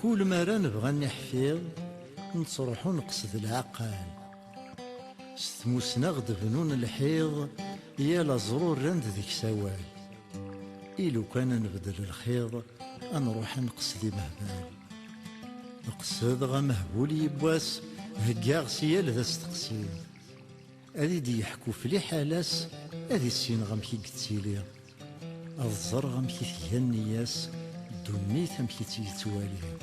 كل مرة نبغى نحفظ نصرحو نقصد العقل ستموسنا غد بنون الحيض يا لزرور رند ذيك سوال إلو كان نبدل الخيض نروح نقصد مهبال نقصد غا مهبول يبواس هكاغ سيال ذا استقسيم أذي دي يحكو في حالاس أذي السين غمكي قتيلي الزر غمكي ثيانياس دونيت أمكي تيتوالي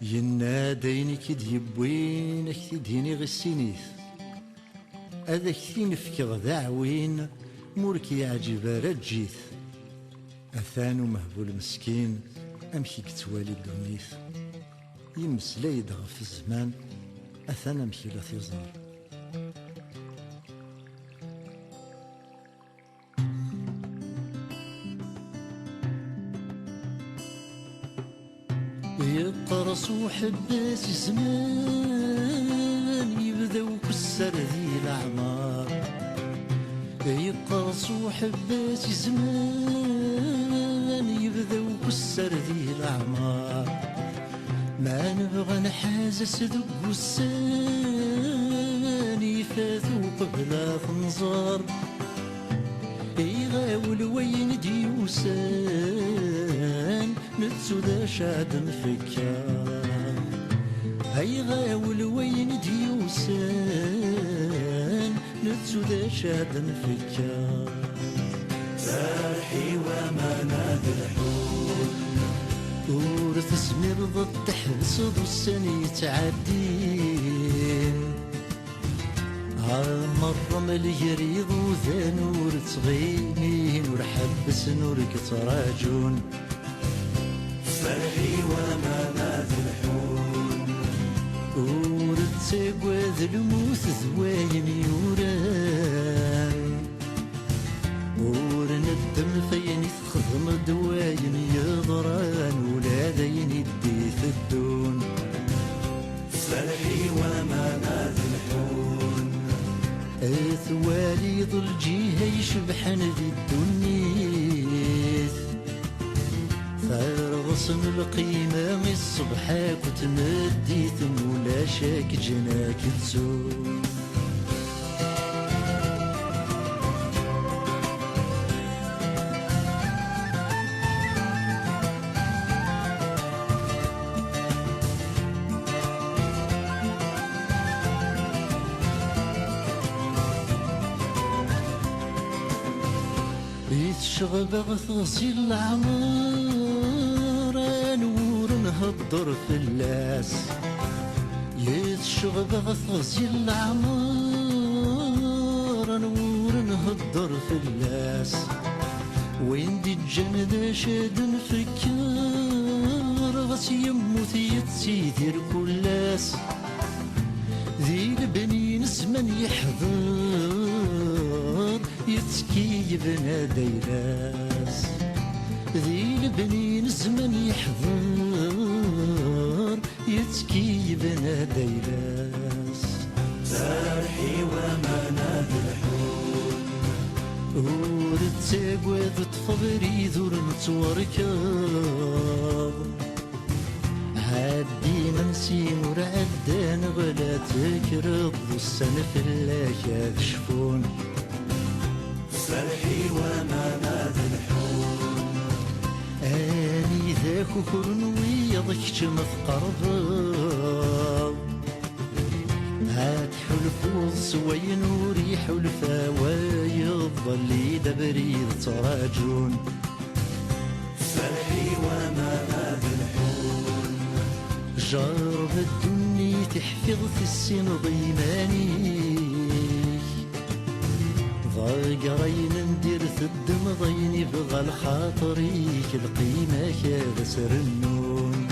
يناديني كي ديبوين أكتي ديني غسينيث هذا كتي نفكر ذاعوين موركي عجيب رجيث أثانو مهبول مسكين أمكي كتوالي دونيث يمسلاي دغ في الزمان أثان أمكي لا تيزار يقرص وحباس زمان يبداو كسر ذي الأعمار يقرص وحباس زمان يبداو كسر ذي الأعمار ما نبغى نحازس ذو السان يفاثو قبل خنزار يغاول وين ديوسان نتسو ذا شاد مفكار يغاول وين ديوسان نتسو ذا شاد مفكار سارحي وما نادى الحول ورث سمير ضد تحبس ذو السن يتعدين مرة مليريض وذا نور تغيني نور حبس نور كتراجون فرحي وما نادى الحول ورد تقوى الموت ذواين يوران ور ندم فين تخدم دواين يضران ولا ذين يديث الدون فرحي وما نادى الحول ثوالي ظل جيها يشبحن ذي الدنيث فارغصن القيمة من الصبحاك وتمديث ولا شاك جناك تسوق يتشغب غثوصي العمر نور نهضر في اللاس يتشغب غثوصي العمر نور نهضر في اللاس وين دي الجنة شاد نفكر غس يموت يتسيدير كلاس ذي البنين زمن يحضر يتكي بنادي ناس ذي البنين زمن يحضر يتكي بنادي ناس سارحي وما نادى الحول ورد تقوى تفضري ذور نتوركض عدي منسين ورعدان ولا تكرض السنة في الله شفون فرحي وما نادى الحول اني ذاك كرن ويضك جمث قرض هات حلفو سوين وريح الفا ويظل دبريد تراجون فرحي وما نادى الحول جرب الدني تحفظ في السن ضيماني ضاقرين ندير الدم ضيني بغى الخاطريك القيمة كذا سر النون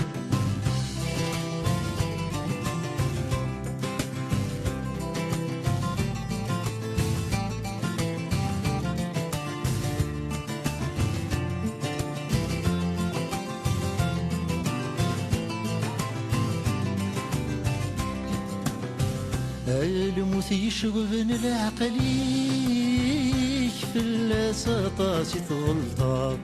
الموت يشغبن العقليك في اللاسطاس تغلطات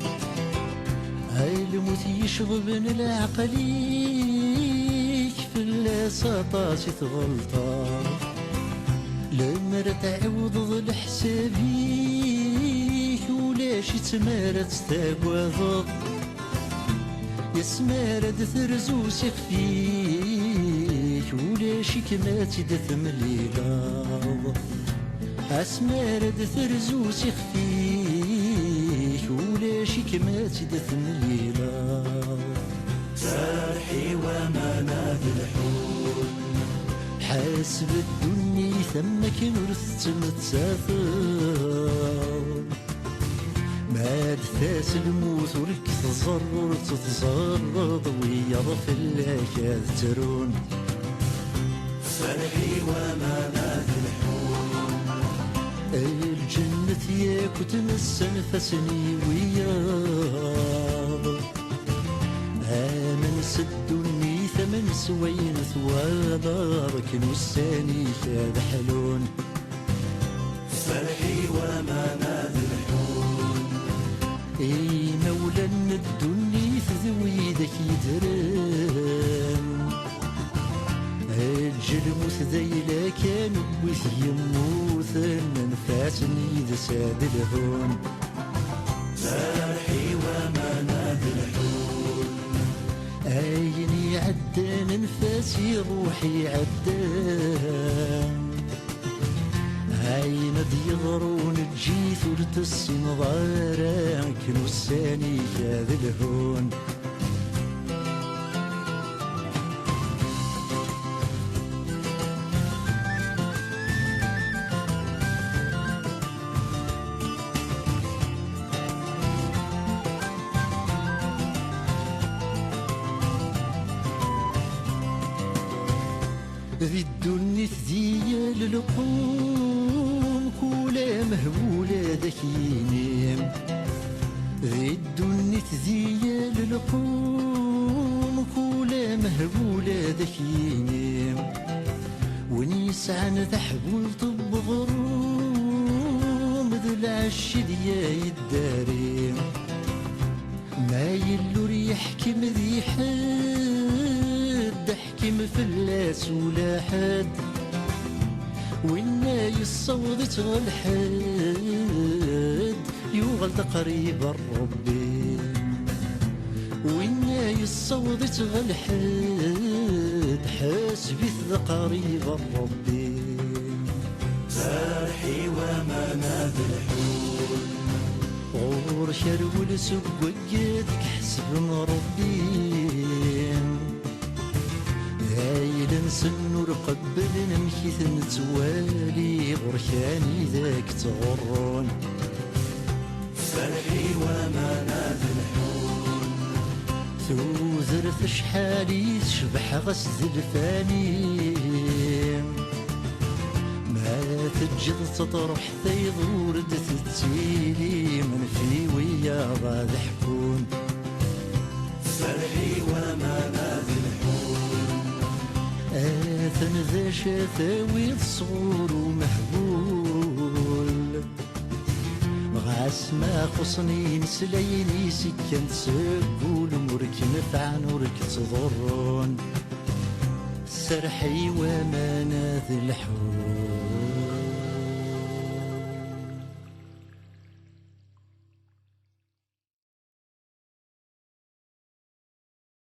هاي الموت يشغبن العقليك في السطاس تغلطا لما تعوض ضل حسابيك ولاش تمارت تاقواض يسمارد ثرزو سيخفيك ولاش كما تدث مليلا اسمارد ثرزو سيخفيك ولاش كما تدث مليلا سارحي وما نادي الحول حاسب الدنيا ثمك نرث متسافر ما دثاس الموت ولك تزرر تتزرد ويضف اللاكاد ترون سارحي وما نادي الحول الجنة ياك وتمس نفسني وياك آمن سدني ثمن سوين ثوابك نساني كاد حلون سارحي وما نادي الحول اي مولا الدنيا تذويدك يدرن اجل موت ذيلا كان وث يموت نفاسني ذا ساد الهون سارحي وما نادي الحول عيني عدان نفاسي روحي عدان عين ديغرون الجيث ورتسين ضاران كنو الساني هذا الهون ذي الدنيا ذي للقوم كولا مهبولة ذكينيم ذي الدنيا ذي للقوم كولا مهبولة ذكينيم ونيسعن ذحبول طب غروم ذي العش دياي الداريم ما يلو يحكم ذي حد حكم فلاس ولا حد وإنا يصوض تغلحد يغلط قريب الربي وإنا يصوض تغلحد حاسبي ذا قريب الربي سارحي وما نادي الحول غور شرول سوقيتك حسب ربي هايل نسنور قبل نمشي نتوالي غركاني ذاك تغرون سارحي وما نادي الحول توزرت شحالي تشبح غس ذلفاني ما تجد تطرح تيضور تتسيلي من في ويا بعد حكون سارحي وما نادي الحول آثن ذا شثاوي صغور ومحبول غاس ما خصني نسليني سكن تسبول مرك نفعن ورك تضرون سرحي وما ناذي الحول